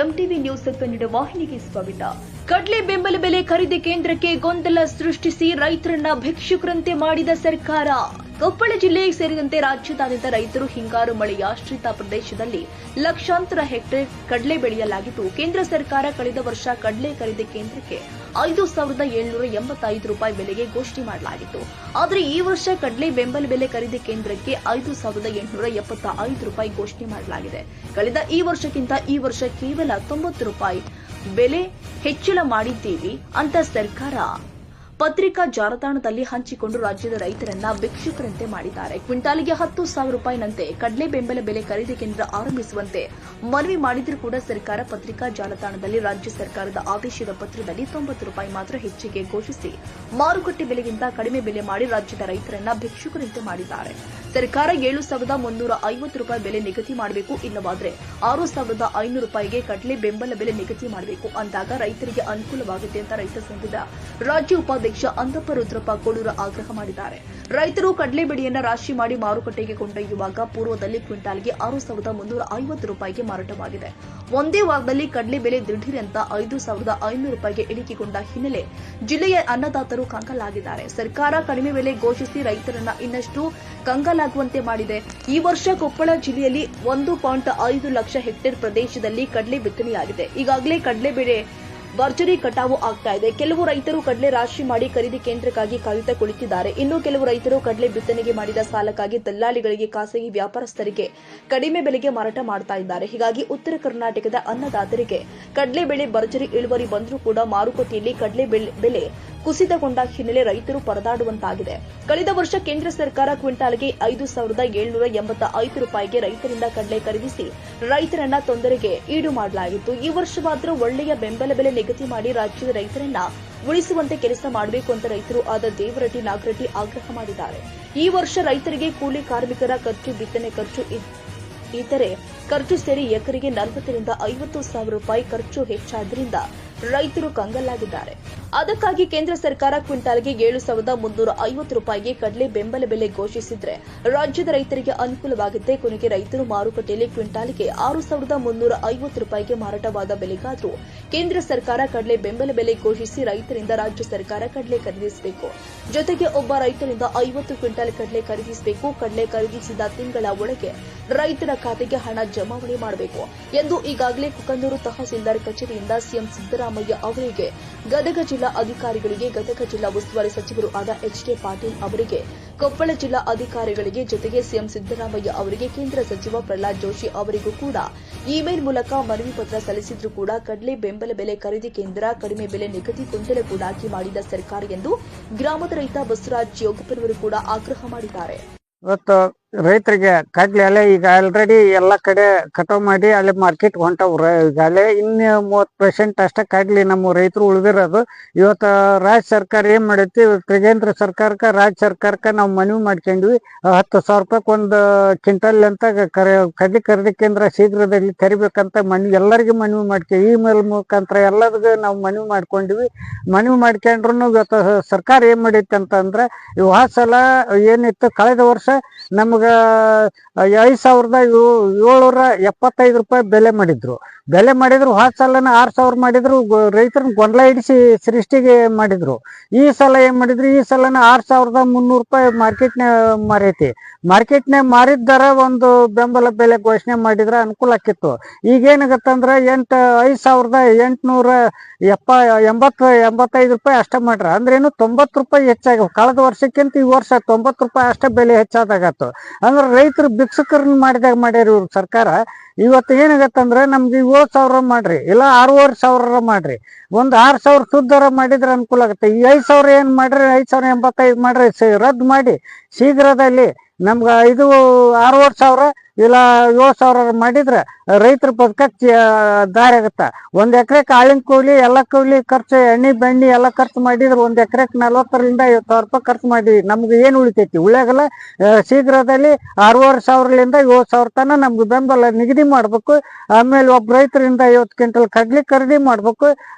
MTV news Kannada ವಾಹಿನಿಗೆ ಸ್ವಾಗತ. ಕಡ್ಲೆ ಬೆಂಬಲ ಬೆಲೆ ಖರೀದಿ ಕೇಂದ್ರಕ್ಕೆ ಗೊಂದಲ ಸೃಷ್ಟಿಸಿ ರೈತರನ್ನ ಭಿಕ್ಷುಕರಂತೆ ಮಾಡಿದ ಸರ್ಕಾರ. ಕೊಪ್ಪಳ ಜಿಲ್ಲೆ ಸೇರಿದಂತೆ ರಾಜ್ಯದಾದ್ಯಂತ ರೈತರು ಹಿಂಗಾರು ಮಳೆಯಾಶ್ರಿತ ಪ್ರದೇಶದಲ್ಲಿ ಲಕ್ಷಾಂತರ ಹೆಕ್ಟೇರ್ ಕಡಲೆ ಬೆಳೆಯಲಾಗಿದ್ದು, ಕೇಂದ್ರ ಸರ್ಕಾರ ಕಳೆದ ವರ್ಷ ಕಡಲೆ ಖರೀದಿ ಕೇಂದ್ರಕ್ಕೆ 5,785 ರೂಪಾಯಿ ಬೆಲೆಗೆ ಘೋಷಣೆ ಮಾಡಲಾಗಿತ್ತು. ಆದರೆ ಈ ವರ್ಷ ಕಡಲೆ ಬೆಂಬಲ ಬೆಲೆ ಖರೀದಿ ಕೇಂದ್ರಕ್ಕೆ 5,875 ರೂಪಾಯಿ ಘೋಷಣೆ ಮಾಡಲಾಗಿದೆ. ಕಳೆದ ಈ ವರ್ಷಕ್ಕಿಂತ ಈ ವರ್ಷ ಕೇವಲ 90 ರೂಪಾಯಿ ಬೆಲೆ ಹೆಚ್ಚಳ ಮಾಡಿದ್ದೀವಿ ಅಂತ ಸರ್ಕಾರ ಪತ್ರಿಕಾ ಜಾಲತಾಣದಲ್ಲಿ ಹಂಚಿಕೊಂಡು ರಾಜ್ಯದ ರೈತರನ್ನ ಭಿಕ್ಷುಕರಂತೆ ಮಾಡಿದ್ದಾರೆ. ಕ್ವಿಂಟಾಲಿಗೆ 10,000 ರೂಪಾಯಿನಂತೆ ಕಡಲೆ ಬೆಂಬಲ ಬೆಲೆ ಖರೀದಿ ಕೇಂದ್ರ ಆರಂಭಿಸುವಂತೆ ಮನವಿ ಮಾಡಿದ್ರೂ ಕೂಡ ಸರ್ಕಾರ ಪತ್ರಿಕಾ ಜಾಲತಾಣದಲ್ಲಿ ರಾಜ್ಯ ಸರ್ಕಾರದ ಆದೇಶದ ಪತ್ರದಲ್ಲಿ 90 ರೂಪಾಯಿ ಮಾತ್ರ ಹೆಚ್ಚಿಗೆ ಘೋಷಿಸಿ ಮಾರುಕಟ್ಟೆ ಬೆಲೆಗಿಂತ ಕಡಿಮೆ ಬೆಲೆ ಮಾಡಿ ರಾಜ್ಯದ ರೈತರನ್ನ ಭಿಕ್ಷುಕರಂತೆ ಮಾಡಿದ್ದಾರೆ. ಸರ್ಕಾರ 7,350 ರೂಪಾಯಿ ಬೆಲೆ ನಿಗದಿ ಮಾಡಬೇಕು, ಇಲ್ಲವಾದರೆ 6,500 ರೂಪಾಯಿಗೆ ಕಡಲೆ ಬೆಂಬಲ ಬೆಲೆ ನಿಗದಿ ಮಾಡಬೇಕು. ಅಂದಾಗ ರೈತರಿಗೆ ಅನುಕೂಲವಾಗುತ್ತೆ ಅಂತ ರೈತ ಸಂಘದ ರಾಜ್ಯ ಉಪಾಧ್ಯಕ್ಷ ಅಂದಪ್ಪ ರುದ್ರಪ್ಪ ಕೋಡೂರ ಆಗ್ರಹ ಮಾಡಿದ್ದಾರೆ. ರೈತರು ಕಡಲೆ ಬೆಳೆಯನ್ನ ರಾಶಿ ಮಾಡಿ ಮಾರುಕಟ್ಟೆಗೆ ಕೊಂಡೊಯ್ಯುವಾಗ ಪೂರ್ವದಲ್ಲಿ ಕ್ವಿಂಟಾಲ್ಗೆ 6,350 ರೂಪಾಯಿಗೆ ಮಾರಾಟವಾಗಿದೆ. ಒಂದೇ ವಾರದಲ್ಲಿ ಕಡಲೆ ಬೆಲೆ ದಿಢೀರ್ ಅಂತ 5,500 ರೂಪಾಯಿಗೆ ಇಳಿಕೆಗೊಂಡ ಹಿನ್ನೆಲೆ ಜಿಲ್ಲೆಯ ಅನ್ನದಾತರು ಕಂಗಾಲಾಗಿದ್ದಾರೆ. ಸರ್ಕಾರ ಕಡಿಮೆ ಬೆಲೆ ಘೋಷಿಸಿ ರೈತರನ್ನ ಇನ್ನಷ್ಟು ಕಂಗಾಲಾಗುವಂತೆ ಮಾಡಿದೆ. ಈ ವರ್ಷ ಕೊಪ್ಪಳ ಜಿಲ್ಲೆಯಲ್ಲಿ 1.5 ಲಕ್ಷ ಹೆಕ್ಟೇರ್ ಪ್ರದೇಶದಲ್ಲಿ ಕಡಲೆ ಬಿತ್ತನೆಯಾಗಿದೆ. ಈಗಾಗಲೇ ಕಡಲೆ ಬೆಳೆ ಭರ್ಜರಿ ಕಟಾವು ಆಗ್ತಾ ಇದೆ. ಕೆಲವು ರೈತರು ಕಡಲೆ ರಾಶಿ ಮಾಡಿ ಖರೀದಿ ಕೇಂದ್ರಕ್ಕಾಗಿ ಕಾಯುತ್ತಾ ಕುಳಿತಿದ್ದಾರೆ. ಇನ್ನು ಕೆಲವು ರೈತರು ಕಡಲೆ ಬಿತ್ತನೆಗೆ ಮಾಡಿದ ಸಾಲಕ್ಕಾಗಿ ದಲ್ಲಾಳಿಗಳಿಗೆ, ಖಾಸಗಿ ವ್ಯಾಪಾರಸ್ಥರಿಗೆ ಕಡಿಮೆ ಬೆಲೆಗೆ ಮಾರಾಟ ಮಾಡ್ತಾ ಇದ್ದಾರೆ. ಹೀಗಾಗಿ ಉತ್ತರ ಕರ್ನಾಟಕದ ಅನ್ನದಾತರಿಗೆ ಕಡಲೆ ಬೆಳೆ ಭರ್ಜರಿ ಇಳುವರಿ ಬಂದರೂ ಕೂಡ ಮಾರುಕಟ್ಟೆಯಲ್ಲಿ ಕಡಲೆ ಬೆಲೆ ಕುಸಿತಗೊಂಡ ಹಿನ್ನೆಲೆ ರೈತರು ಪರದಾಡುವಂತಾಗಿದೆ. ಕಳೆದ ವರ್ಷ ಕೇಂದ್ರ ಸರ್ಕಾರ ಕ್ವಿಂಟಾಲ್ಗೆ 5,785 ರೂಪಾಯಿಗೆ ರೈತರಿಂದ ಕಡಲೆ ಖರೀದಿಸಿ ರೈತರನ್ನ ತೊಂದರೆಗೆ ಈಡು ಮಾಡಲಾಗಿತ್ತು. ಈ ವರ್ಷ ಮಾತ್ರ ಒಳ್ಳೆಯ ಬೆಂಬಲ ಬೆಲೆ ನಿಗದಿ ಮಾಡಿ ರಾಜ್ಯದ ರೈತರನ್ನ ಉಳಿಸುವಂತೆ ಕೆಲಸ ಮಾಡಬೇಕು ಅಂತ ರೈತರು ಆದ ದೇವರಟ್ಟಿ ನಾಗರಟ್ಟಿ ಆಗ್ರಹ ಮಾಡಿದ್ದಾರೆ. ಈ ವರ್ಷ ರೈತರಿಗೆ ಕೂಲಿ ಕಾರ್ಮಿಕರ ಖರ್ಚು, ಬಿತ್ತನೆ ಖರ್ಚು ಇತರೆ ಖರ್ಚು ಸೇರಿ ಎಕರೆಗೆ 40 ರಿಂದ 50 ಸಾವಿರ ರೂಪಾಯಿ ಖರ್ಚು ಹೆಚ್ಚಾದ್ರಿಂದ ರೈತರು ಕಂಗಾಲಾಗಿದ್ದಾರೆ. ಅದಕ್ಕಾಗಿ ಕೇಂದ್ರ ಸರ್ಕಾರ ಕ್ವಿಂಟಾಲ್ಗೆ 7,350 ರೂಪಾಯಿಗೆ ಕಡಲೆ ಬೆಂಬಲ ಬೆಲೆ ಘೋಷಿಸಿದ್ರೆ ರಾಜ್ಯದ ರೈತರಿಗೆ ಅನುಕೂಲವಾಗುತ್ತೆ. ಕೊನೆಗೆ ರೈತರು ಮಾರುಕಟ್ಟೆಯಲ್ಲಿ ಕ್ವಿಂಟಾಲ್ಗೆ 6,350 ರೂಪಾಯಿಗೆ ಮಾರಾಟವಾದ ಬೆಲೆಗಾದರೂ ಕೇಂದ್ರ ಸರ್ಕಾರ ಕಡಲೆ ಬೆಂಬಲ ಬೆಲೆ ಘೋಷಿಸಿ ರೈತರಿಂದ ರಾಜ್ಯ ಸರ್ಕಾರ ಕಡಲೆ ಖರೀದಿಸಬೇಕು. ಜೊತೆಗೆ ಒಬ್ಬ ರೈತರಿಂದ 50 ಕ್ವಿಂಟಾಲ್ ಕಡಲೆ ಖರೀದಿಸಬೇಕು. ಕಡಲೆ ಖರೀದಿಸಿದ ತಿಂಗಳ ಒಳಗೆ ರೈತರ ಖಾತೆಗೆ ಹಣ ಜಮಾವಣೆ ಮಾಡಬೇಕು ಎಂದು ಈಗಾಗಲೇ ಕುಕನೂರು ತಹಸೀಲ್ದಾರ್ ಕಚೇರಿಯಿಂದ ಸಿಎಂ ಸಿದ್ದರಾಮಯ್ಯ ಅವರಿಗೆ, ಗದಗ ಜಿಲ್ಲಾ ಅಧಿಕಾರಿಗಳಿಗೆ, ಗದಗ ಜಿಲ್ಲಾ ಉಸ್ತುವಾರಿ ಸಚಿವರು ಆದ ಎಚ್.ಕೆ. ಪಾಟೀಲ್ ಅವರಿಗೆ, ಕೊಪ್ಪಳ ಜಿಲ್ಲಾ ಅಧಿಕಾರಿಗಳಿಗೆ, ಜೊತೆಗೆ ಸಿಎಂ ಸಿದ್ದರಾಮಯ್ಯ ಅವರಿಗೆ, ಕೇಂದ್ರ ಸಚಿವ ಪ್ರಹ್ಲಾದ್ ಜೋಶಿ ಅವರಿಗೂ ಕೂಡ ಇಮೇಲ್ ಮೂಲಕ ಮನವಿ ಪತ್ರ ಸಲ್ಲಿಸಿದ್ರೂ ಕೂಡ ಕಡಲೆ ಬೆಂಬಲ ಬೆಲೆ ಖರೀದಿ ಕೇಂದ್ರ ಕಡಿಮೆ ಬೆಲೆ ನಿಗದಿ ಗೊಂದಲಕ್ಕೂಡಾಗಿ ಮಾಡಿದ ಸರ್ಕಾರ ಎಂದು ಗ್ರಾಮದ ರೈತ ಬಸವರಾಜ್ ಯೋಗಪ್ಪನವರು ಕೂಡ ಆಗ್ರಹ ಮಾಡಿದ್ದಾರೆ. ಇವತ್ತು ರೈತರಿಗೆ ಕಡ್ಲೆ ಅಲ್ಲೇ ಈಗ ಆಲ್ರೆಡಿ ಎಲ್ಲಾ ಕಡೆ ಕಟಾವ್ ಮಾಡಿ ಅಲ್ಲಿ ಮಾರ್ಕೆಟ್ ಹೊಂಟವ್ರ. ಈಗಾಗಲೇ ಇನ್ನು 30% ಅಷ್ಟೇ ಕಡ್ಲಿ ನಮ್ಮ ರೈತರು ಉಳಿದಿರೋದು. ಇವತ್ತು ರಾಜ್ಯ ಸರ್ಕಾರ ಏನ್ ಮಾಡೈತಿ, ಕೇಂದ್ರ ಸರ್ಕಾರಕ್ಕ ರಾಜ್ಯ ಸರ್ಕಾರಕ್ಕ ನಾವು ಮನವಿ ಮಾಡ್ಕೊಂಡ್ವಿ. 10,000 ರೂಪಾಯಿ ಒಂದು ಕ್ವಿಂಟಲ್ ಅಂತ ಕಡ್ಲಿ ಖರೀದಿ ಕೇಂದ್ರ ಶೀಘ್ರದಲ್ಲಿ ತೆರಿಬೇಕಂತ ಎಲ್ಲರಿಗೂ ಮನವಿ ಮಾಡ್ತೀವಿ. ಇಮೇಲ್ ಮುಖಾಂತರ ಎಲ್ಲರಿಗೂ ನಾವು ಮನವಿ ಮಾಡ್ಕೊಂಡ್ವಿ. ಮನವಿ ಮಾಡ್ಕೊಂಡ್ರು ಇವತ್ತು ಸರ್ಕಾರ ಏನ್ ಮಾಡೈತಿ ಅಂತಂದ್ರೆ, ಈ ಸಲ ಏನಿತ್ತು ಕಳೆದ ವರ್ಷ ನಮ್ಗ 5,775 ರೂಪಾಯಿ ಬೆಲೆ ಮಾಡಿದ್ರು. ಸಲನ 6,000 ಮಾಡಿದ್ರು. ರೈತರನ್ನ ಗೊಂದಲ ಹಿಡಿಸಿ ಸೃಷ್ಟಿಗೆ ಮಾಡಿದ್ರು. ಈ ಸಲ ಏನ್ ಮಾಡಿದ್ರು, ಈ ಸಲನ 6,300 ರೂಪಾಯಿ ಮಾರ್ಕೆಟ್ನ್ಯಾಗ ಮಾರಿದ್ದಾರ ಒಂದು ಬೆಂಬಲ ಬೆಲೆ ಘೋಷಣೆ ಮಾಡಿದ್ರ ಅನುಕೂಲ ಆಕಿತ್ತು. ಈಗೇನಾಗತ್ತಂದ್ರ 5,885 ರೂಪಾಯಿ ಅಷ್ಟ ಮಾಡ್ರ. ಅಂದ್ರೇನು 90 ರೂಪಾಯಿ ಹೆಚ್ಚಾಗ ಕಳೆದ ವರ್ಷಕ್ಕಿಂತ ಈ ವರ್ಷ 90 ರೂಪಾಯಿ ಅಷ್ಟ ಬೆಲೆ ಹೆಚ್ಚಾದಾಗತ್ತು. ಅಂದ್ರೆ ರೈತರು ಭಿಕ್ಷುಕರನ್ನ ಮಾಡ್ಯಾರ ಇವ್ರ ಸರ್ಕಾರ. ಇವತ್ತು ಏನಾಗತ್ತಂದ್ರ ನಮ್ಗೆ 7,000 ಮಾಡ್ರಿ, ಇಲ್ಲ 6,500 ಮಾಡ್ರಿ, ಒಂದ್ 6,000 ಸುದ್ದರ ಮಾಡಿದ್ರೆ ಅನುಕೂಲ ಆಗುತ್ತೆ. ಈ 5,000 ಏನ್ ಮಾಡ್ರಿ, 5,085 ಮಾಡ್ರಿ, ರದ್ದು ಮಾಡಿ ಶೀಘ್ರದಲ್ಲಿ ನಮ್ಗ 6,500 ಇಲ್ಲ 7,000 ಮಾಡಿದ್ರೆ ರೈತರ ಬದುಕಕ್ ದಾರಿ ಆಗತ್ತ. 1 ಎಕರೆಕ್ ಆಳಿನ ಕೂಲಿ ಎಲ್ಲ ಕೂಲಿ ಖರ್ಚು, ಎಣ್ಣೆ ಬೆಣ್ಣೆ ಎಲ್ಲ ಖರ್ಚು ಮಾಡಿದ್ರೆ 1 ಎಕರೆಕ್ 40,000 ರಿಂದ 50,000 ರೂಪಾಯಿ ಖರ್ಚು ಮಾಡಿ ನಮ್ಗೆ ಏನ್ ಉಳಿತೈತಿ? ಉಳಿಯಾಗಲ್ಲ. ಶೀಘ್ರದಲ್ಲಿ 6,500 7,000 ತನ ನಮ್ಗೆ ಬೆಂಬಲ ನಿಗದಿ ಮಾಡ್ಬೇಕು. ಆಮೇಲೆ ಒಬ್ಬ ರೈತರಿಂದ 50 ಕ್ವಿಂಟಲ್ ಕಡ್ಲಿ ಖರೀದಿ ಮಾಡ್ಬೇಕು.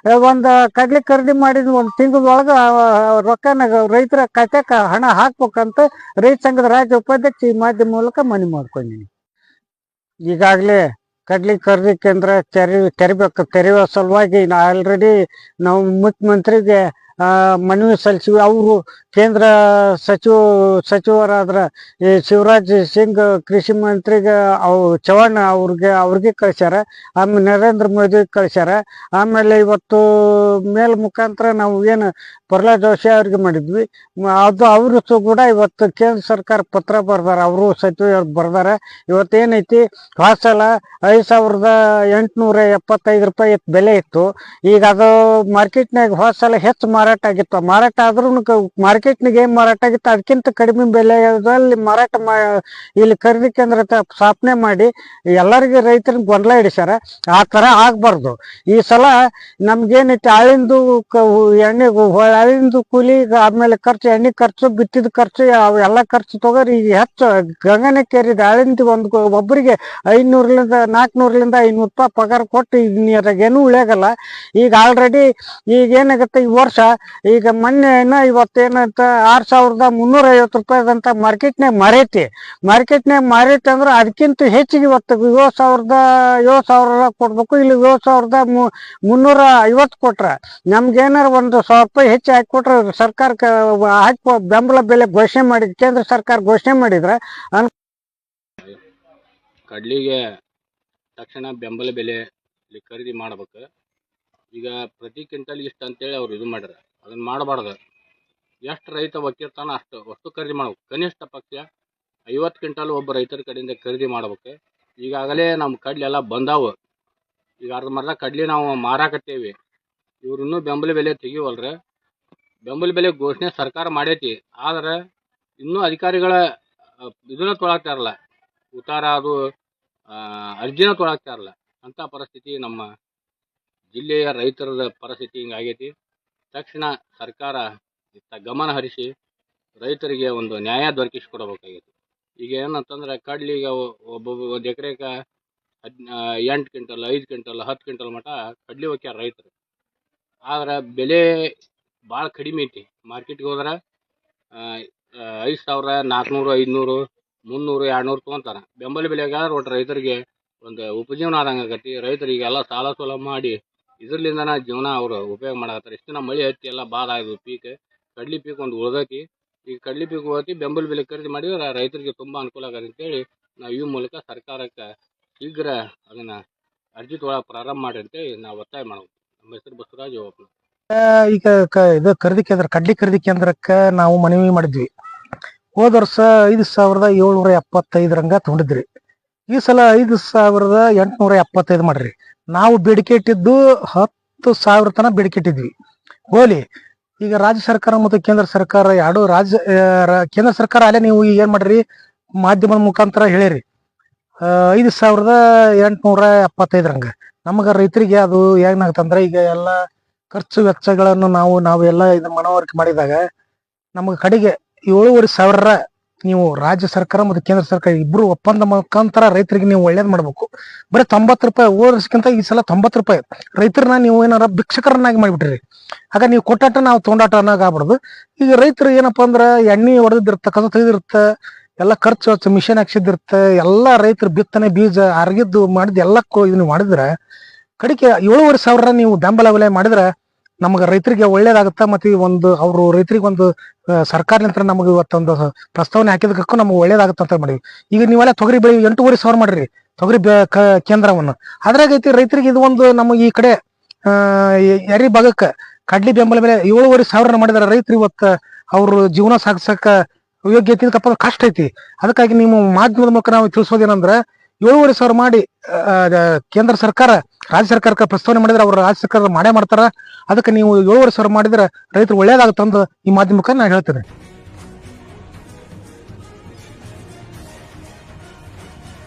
ಒಂದ್ ಕಡ್ಲಿ ಖರೀದಿ ಮಾಡಿದ 1 ತಿಂಗಳೊಳಗ ರೊಕ್ಕನ ರೈತರ ಖಾತೆಕ ಹಣ ಹಾಕ್ಬೇಕಂತ ರೈತ ಸಂಘದ ರಾಜ್ಯ ಉಪಾಧ್ಯಕ್ಷ ಈ ಮಾಧ್ಯಮ ಮೂಲಕ ಮನವಿ ಮಾಡ್ಕೊಂಡಿನಿ. ಈಗಾಗಲೇ ಕಡ್ಲಿ ಖರೀದಿ ಕೇಂದ್ರ ತೆರೆಯುವ ಸಲುವಾಗಿ ಆಲ್ರೆಡಿ ನಾವು ಮುಖ್ಯಮಂತ್ರಿಗೆ ಮನವಿ ಸಲ್ಲಿಸಿವಿ. ಅವರು ಕೇಂದ್ರ ಸಚಿವರಾದ್ರ ಈ ಶಿವರಾಜ್ ಸಿಂಗ್ ಕೃಷಿ ಮಂತ್ರಿಗೆ ಚವ್ಹಾಣ್ ಅವ್ರಿಗೆ ಕಳಿಸ್ಯಾರ. ಆಮೇಲೆ ನರೇಂದ್ರ ಮೋದಿ ಕಳಿಸ್ಯಾರ. ಆಮೇಲೆ ಇವತ್ತು ಮೇಲ್ ಮುಖಾಂತರ ನಾವು ಏನು ಪ್ರಹ್ಲಾದ್ ಜೋಶಿ ಅವ್ರಿಗೆ ಮಾಡಿದ್ವಿ, ಅದು ಅವರು ಕೂಡ ಇವತ್ತು ಕೇಂದ್ರ ಸರ್ಕಾರ ಪತ್ರ ಬರ್ದಾರ, ಅವರು ಸಚಿವರು ಬರ್ದಾರ. ಇವತ್ತೇನೈತಿ, ಹೋದ ಸಲ 5,875 ರೂಪಾಯಿ ಬೆಲೆ ಇತ್ತು. ಈಗ ಅದು ಮಾರ್ಕೆಟ್ನಾಗ ಹೋದ ಸಲ ಹೆಚ್ಚು ಮಾರಾಟ ಆಗಿತ್ತು. ಮಾರಾಟ ಆದ್ರೂ ಮಾರ್ಕೆಟ್ನಾಗ ಏನ್ ಮಾರಾಟ ಆಗಿತ್ತು ಅದಕ್ಕಿಂತ ಕಡಿಮೆ ಬೆಲೆಯಲ್ಲಿ ಇಲ್ಲಿ ಖರೀದಿ ಕೇಂದ್ರ ಸ್ಥಾಪನೆ ಮಾಡಿ ಎಲ್ಲರಿಗೂ ರೈತರಿಗೆ ಗೊಂದಲ ಹಿಡಿಸ್ಯಾರ. ಆ ತರ ಆಗ್ಬಾರ್ದು. ಈ ಸಲ ನಮ್ಗೇನೈತಿ, ಅಳಿಂದು ಕೂಲಿ, ಆಮೇಲೆ ಖರ್ಚು, ಎಣ್ಣೆ ಖರ್ಚು, ಬಿತ್ತಿದ ಖರ್ಚು, ಅವೆಲ್ಲ ಖರ್ಚು ತಗೋರಿ ಈಗ ಹೆಚ್ಚು ಗಗನಕ್ಕೇರಿದೆ. ಅಳಿಂದ ಒಬ್ಬರಿಗೆ 400ರಿಂದ 500 ರೂಪಾಯಿ ಪಗಾರ ಕೊಟ್ಟು ಏನೂ ಉಳಿಯಾಗಲ್ಲ. ಈಗ ಆಲ್ರೆಡಿ ಈಗ ಏನಾಗತ್ತೆ, ಈ ವರ್ಷ ಈಗ ಮೊನ್ನೆ ಇವತ್ತೇನಂತ 6,350 ರೂಪಾಯಿದಂತ ಮಾರ್ಕೆಟ್ನಾಗ ಮಾರೈತಿ ಅಂದ್ರೆ ಅದಕ್ಕಿಂತ ಹೆಚ್ಚಿಗೆ ಇವತ್ತು 7,000 ಕೊಡ್ಬೇಕು. ಇಲ್ಲಿ 7,350 ಕೊಟ್ರ ನಮ್ಗೇನಾರ 1,000 ರೂಪಾಯಿ ಹೆಚ್ಚು ಹಾಕಿ ಕೊಟ್ರೆ ಸರ್ಕಾರಕ್ಕೆ ಬೆಂಬಲ ಬೆಲೆ ಘೋಷಣೆ ಮಾಡಿದ್ ಕೇಂದ್ರ ಸರ್ಕಾರ ಘೋಷಣೆ ಮಾಡಿದ್ರೆ ಕಡ್ಲಿಗೆ ತಕ್ಷಣ ಬೆಂಬಲ ಬೆಲೆ ಖರೀದಿ ಮಾಡ್ಬೇಕು. ಈಗ ಪ್ರತಿ ಕ್ವಿಂಟಲ್ ಇಷ್ಟ ಅಂತೇಳಿ ಅವ್ರು ಇದು ಮಾಡ್ಯಾರ, ಅದನ್ನ ಮಾಡಬಾರ್ದು. ಎಷ್ಟು ರೈತ ಒಕ್ಕಿರ್ತಾನ ಅಷ್ಟು ಖರೀದಿ ಮಾಡ್ಬೇಕು. ಕನಿಷ್ಠ ಪಕ್ಷ 50 ಕ್ವಿಂಟಲ್ ಒಬ್ಬ ರೈತರ ಕಡೆಯಿಂದ ಖರೀದಿ ಮಾಡ್ಬೇಕು. ಈಗಾಗಲೇ ನಮ್ಮ ಕಡ್ಲಿ ಎಲ್ಲ ಬಂದಾವು. ಈಗ ಅರ್ಧಂಬರ್ಧ ಕಡ್ಲಿ ನಾವು ಮಾರಾಕತ್ತೇವಿ. ಇವ್ರು ಇನ್ನೂ ಬೆಂಬಲ ಬೆಲೆ ತೆಗಿವಲ್ರಿ. ಬೆಂಬಲ ಬೆಲೆ ಘೋಷಣೆ ಸರ್ಕಾರ ಮಾಡೈತಿ, ಆದ್ರೆ ಇನ್ನೂ ಅಧಿಕಾರಿಗಳ ಇದನ್ನ ತೊಳಾಗ್ತಾ ಇರಲ್ಲ, ಉತ್ತಾರ ಅದು ಅರ್ಜಿನ ತೊಳಾಗ್ತಾ ಇರಲ್ಲ. ಅಂಥ ಪರಿಸ್ಥಿತಿ ನಮ್ಮ ಜಿಲ್ಲೆಯ ರೈತರ ಪರಿಸ್ಥಿತಿ ಹಿಂಗಾಗೈತಿ. ತಕ್ಷಣ ಸರ್ಕಾರ ಗಮನ ಹರಿಸಿ ರೈತರಿಗೆ ಒಂದು ನ್ಯಾಯ ದೊರಕಿಸಿಕೊಡಬೇಕಾಗೈತಿ. ಈಗ ಏನಂತಂದ್ರೆ ಕಡ್ಲಿಗೆ ಒಂದು ಎಕರೆಗೆ 8 ಕ್ವಿಂಟಲ್, 5 ಕ್ವಿಂಟಲ್, 10 ಕ್ವಿಂಟಲ್ ಮಟ ಕಡ್ಲಿ ಒಕ್ಕ್ಯಾರ ರೈತರು. ಆದ್ರೆ ಬೆಲೆ ಭಾಳ ಕಡಿಮೆ ಐತಿ. ಮಾರ್ಕೆಟ್ಗೆ ಹೋದ್ರೆ 5,000, 400, 500, 300, 200 ತೊಗೊಂತಾರ. ಬೆಂಬಲ ಬೆಲೆಗಾದ್ರೆ ಒಟ್ಟು ರೈತರಿಗೆ ಒಂದು ಉಪಜೀವನ ಆದಂಗೆ ಆಗತಿ. ರೈತರಿಗೆಲ್ಲ ಸಾಲ ಸೋಲ ಮಾಡಿ ಇದರ್ಲಿಂದನ ಜೀವನ ಅವರು ಉಪಯೋಗ ಮಾಡಕತ್ತಾರೆ. ಇಷ್ಟು ದಿನ ಮಳೆ ಹತ್ತಿ ಎಲ್ಲ ಬಾದ ಆಯ್ತು ಪೀಕ್, ಕಡ್ಲಿ ಪೀಕ್ ಒಂದು ಉಳ್ದೈತಿ. ಈಗ ಕಡ್ಲಿ ಪೀಕ್ ಹೋಗಿ ಬೆಂಬಲ ಬೆಲೆ ಖರೀದಿ ಮಾಡಿದ್ರೆ ರೈತರಿಗೆ ತುಂಬ ಅನುಕೂಲ ಆಗತ್ತೆ ಅಂತೇಳಿ ನಾವು ಈ ಮೂಲಕ ಸರ್ಕಾರಕ್ಕೆ ಶೀಘ್ರ ಅದನ್ನ ಅರ್ಜಿ ತೊಗೊಳಕ್ಕೆ ಪ್ರಾರಂಭ ಮಾಡಿ ಅಂತೇಳಿ ನಾವು ಒತ್ತಾಯ ಮಾಡ್ಬೇಕು. ನಮ್ಮ ಹೆಸರು ಬಸವರಾಜ್. ಈಗ ಇದು ಕಡ್ಲಿ ಖರೀದಿ ಕೇಂದ್ರಕ್ಕೆ ನಾವು ಮನವಿ ಮಾಡಿದ್ವಿ. ಹೋದ ವರ್ಷ 5,775 ತಗೊಂಡಿದ್ರಿ. ಈ ಸಲ 5,875 ಮಾಡ್ರಿ. ನಾವು ಬೇಡಿಕೆ ಇಟ್ಟಿದ್ದು 10,000 ತನ ಬೇಡಿಕೆ ಇಟ್ಟಿದ್ವಿ. ಹೋಲಿ ಈಗ ರಾಜ್ಯ ಸರ್ಕಾರ ಮತ್ತು ಕೇಂದ್ರ ಸರ್ಕಾರ ಎರಡು ಕೇಂದ್ರ ಸರ್ಕಾರ ಅಲ್ಲೇ ನೀವು ಏನ್ ಮಾಡ್ರಿ, ಮಾಧ್ಯಮದ ಮುಖಾಂತರ ಹೇಳಿರಿ 5,875 ನಮಗ ರೈತರಿಗೆ ಅದು ಏನಾಗತ್ತಂದ್ರೆ, ಈಗ ಎಲ್ಲ ಖರ್ಚು ವೆಚ್ಚಗಳನ್ನು ನಾವೆಲ್ಲ ಇದನ್ನ ಮನವರಿಕೆ ಮಾಡಿದಾಗ ನಮಗೆ ಕಡೆಗೆ 7,500 ನೀವು ರಾಜ್ಯ ಸರ್ಕಾರ ಮತ್ತು ಕೇಂದ್ರ ಸರ್ಕಾರ ಇಬ್ರು ಒಪ್ಪಂದ ಮುಖಾಂತರ ರೈತರಿಗೆ ನೀವು ಒಳ್ಳೇದ್ ಮಾಡ್ಬೇಕು. ಬರೀ 90 ರೂಪಾಯಿ ಹೋದ ವರ್ಷಕ್ಕಿಂತ ಈ ಸಲ 90 ರೂಪಾಯಿ ರೈತರನ್ನ ನೀವು ಏನಾರ ಭಿಕ್ಷಕರನ್ನಾಗಿ ಮಾಡಿಬಿಟ್ರಿ. ಆಗ ನೀವು ಕೊಟ್ಟಾಟ ನಾವು ತೊಗೊಂಡಾಟ ಅನ್ನೋಕೆ ಆಗ್ಬಾರ್ದು. ಈಗ ರೈತರು ಏನಪ್ಪಾ ಅಂದ್ರ ಎಣ್ಣೆ ಹೊಡೆದಿರ್ತ, ಕಸ ತೆಗೆದಿರ್ತ, ಎಲ್ಲ ಖರ್ಚು ಮಿಷನ್ ಹಾಕ್ಸಿದಿರ್ತ, ಎಲ್ಲ ರೈತರು ಬಿತ್ತನೆ ಬೀಜ ಅರಗಿದ್ದು ಮಾಡಿದ್ ಎಲ್ಲ ಇದನ್ನ ಮಾಡಿದ್ರೆ ಕಡಿಕೆ 7,500 ನೀವು ಬೆಂಬಲ ಬೆಲೆ ಮಾಡಿದ್ರೆ ನಮ್ಗೆ ರೈತರಿಗೆ ಒಳ್ಳೇದಾಗತ್ತ. ಮತ್ತೆ ಅವರು ರೈತರಿಗೆ ಒಂದು ಸರ್ಕಾರಲಿಂತ್ರ ನಮಗೆ ಇವತ್ತೊಂದು ಪ್ರಸ್ತಾವನೆ ಹಾಕಿದಕ್ಕೂ ನಮ್ಗೆ ಒಳ್ಳೇದಾಗತ್ತ ಅಂತ ಮಾಡಿವಿ. ಈಗ ನೀವೆಲ್ಲ ತೊಗರಿ ಬೆಳೆ 8,500 ಮಾಡ್ರಿ ತೊಗರಿ ಕೇಂದ್ರವನ್ನು. ಅದ್ರಾಗೈತಿ ರೈತರಿಗೆ ಇದು ಒಂದು ನಮಗೆ ಈ ಕಡೆ ಎರಿ ಭಾಗಕ್ಕೆ ಕಡ್ಲಿ ಬೆಂಬಲ ಬೆಲೆ 7,500 ಮಾಡಿದಾರೆ. ರೈತರು ಇವತ್ತು ಅವ್ರ ಜೀವನ ಸಾಗಿಸಕ ಯೋಗ್ಯತೆ ಕಷ್ಟ ಐತಿ. ಅದಕ್ಕಾಗಿ ನೀವು ಮಾಧ್ಯಮದ ಮೂಲಕ ನಾವು ತಿಳಿಸೋದೇನಂದ್ರೆ 7,500 ಮಾಡಿ ಕೇಂದ್ರ ಸರ್ಕಾರ ರಾಜ್ಯ ಸರ್ಕಾರಕ್ಕೆ ಪ್ರಸ್ತಾವನೆ ಮಾಡಿದ್ರೆ ಅವ್ರು ರಾಜ್ಯ ಸರ್ಕಾರ ಮಾಡೇ ಮಾಡ್ತಾರ. ಅದಕ್ಕೆ ನೀವು 7,500 ಮಾಡಿದ್ರೆ ರೈತರು ಒಳ್ಳೇದಾಗುತ್ತಂದು ಈ ಮಾಧ್ಯಮಕ್ಕೆ ನಾನು ಹೇಳ್ತೇನೆ.